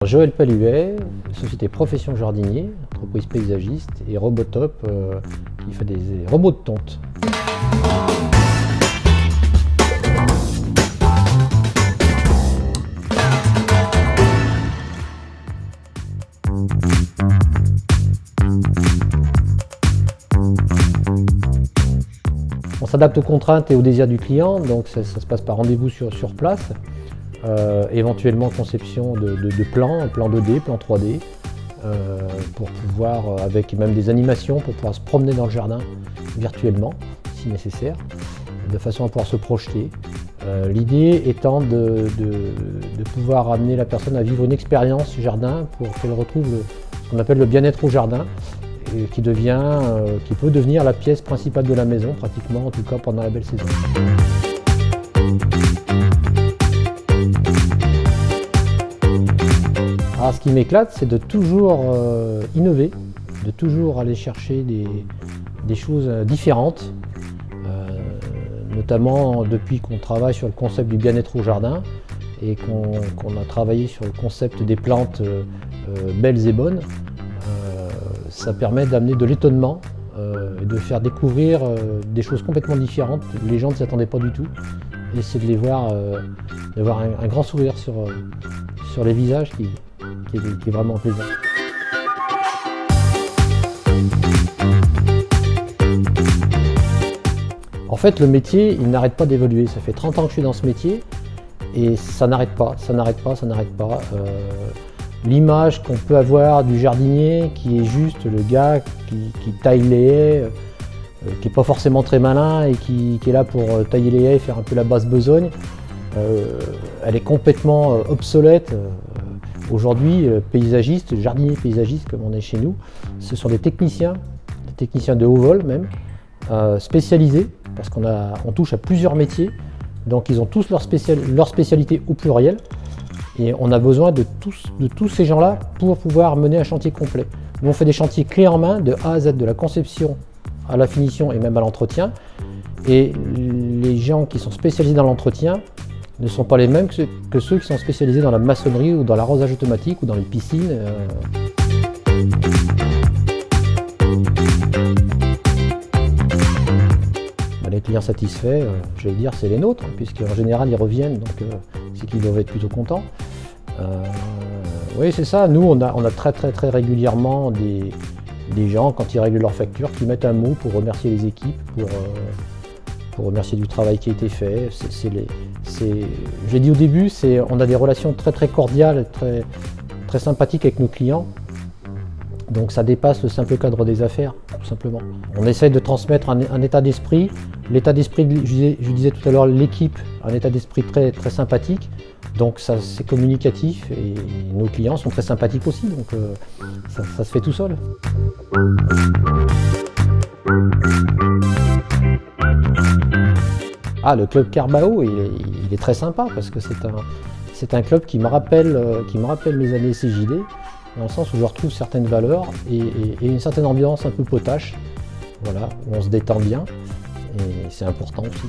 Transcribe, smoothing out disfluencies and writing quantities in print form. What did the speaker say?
Joël Paluet, société Profession Jardinier, entreprise paysagiste, et Robotop qui fait des robots de tonte. On s'adapte aux contraintes et aux désirs du client, donc ça se passe par rendez-vous sur place, éventuellement conception de plans 2D, plans 3D, pour pouvoir, avec même des animations, pour pouvoir se promener dans le jardin virtuellement, si nécessaire, de façon à pouvoir se projeter. L'idée étant de pouvoir amener la personne à vivre une expérience jardin pour qu'elle retrouve ce qu'on appelle le bien-être au jardin, et qui peut devenir la pièce principale de la maison, pratiquement, en tout cas pendant la belle saison. Alors, ce qui m'éclate, c'est de toujours innover, de toujours aller chercher des choses différentes, notamment depuis qu'on travaille sur le concept du bien-être au jardin et qu'on a travaillé sur le concept des plantes belles et bonnes. Ça permet d'amener de l'étonnement et de faire découvrir des choses complètement différentes. Les gens ne s'y attendaient pas du tout. Et c'est de les voir, d'avoir un grand sourire sur les visages qui est vraiment plaisant. En fait, le métier, il n'arrête pas d'évoluer. Ça fait 30 ans que je suis dans ce métier et ça n'arrête pas, ça n'arrête pas, ça n'arrête pas. L'image qu'on peut avoir du jardinier qui est juste le gars qui taille les haies, qui n'est pas forcément très malin et qui est là pour tailler les haies et faire un peu la basse besogne, elle est complètement obsolète. Aujourd'hui, paysagistes, jardiniers paysagistes comme on est chez nous, ce sont des techniciens de haut vol même, spécialisés, parce qu'on touche à plusieurs métiers, donc ils ont tous leur spécialité au pluriel. Et on a besoin de tous ces gens-là pour pouvoir mener un chantier complet. Nous, on fait des chantiers clés en main, de A à Z, de la conception à la finition et même à l'entretien. Et les gens qui sont spécialisés dans l'entretien ne sont pas les mêmes que ceux qui sont spécialisés dans la maçonnerie ou dans l'arrosage automatique ou dans les piscines. Les clients satisfaits, j'allais dire, c'est les nôtres, puisqu'en général ils reviennent, donc c'est qu'ils doivent être plutôt contents. Oui, c'est ça. Nous, on a très régulièrement des gens, quand ils règlent leurs factures, qui mettent un mot pour remercier les équipes, pour remercier du travail qui a été fait. J'ai dit au début, on a des relations très cordiales, très sympathiques avec nos clients. Donc ça dépasse le simple cadre des affaires, tout simplement. On essaye de transmettre un état d'esprit. L'état d'esprit, je disais tout à l'heure, l'équipe, un état d'esprit très sympathique. Donc c'est communicatif et nos clients sont très sympathiques aussi, donc ça se fait tout seul. Ah, le club Carbao, il est très sympa parce que c'est un club qui me rappelle mes années CJD, dans le sens où je retrouve certaines valeurs et une certaine ambiance un peu potache, voilà, où on se détend bien et c'est important aussi.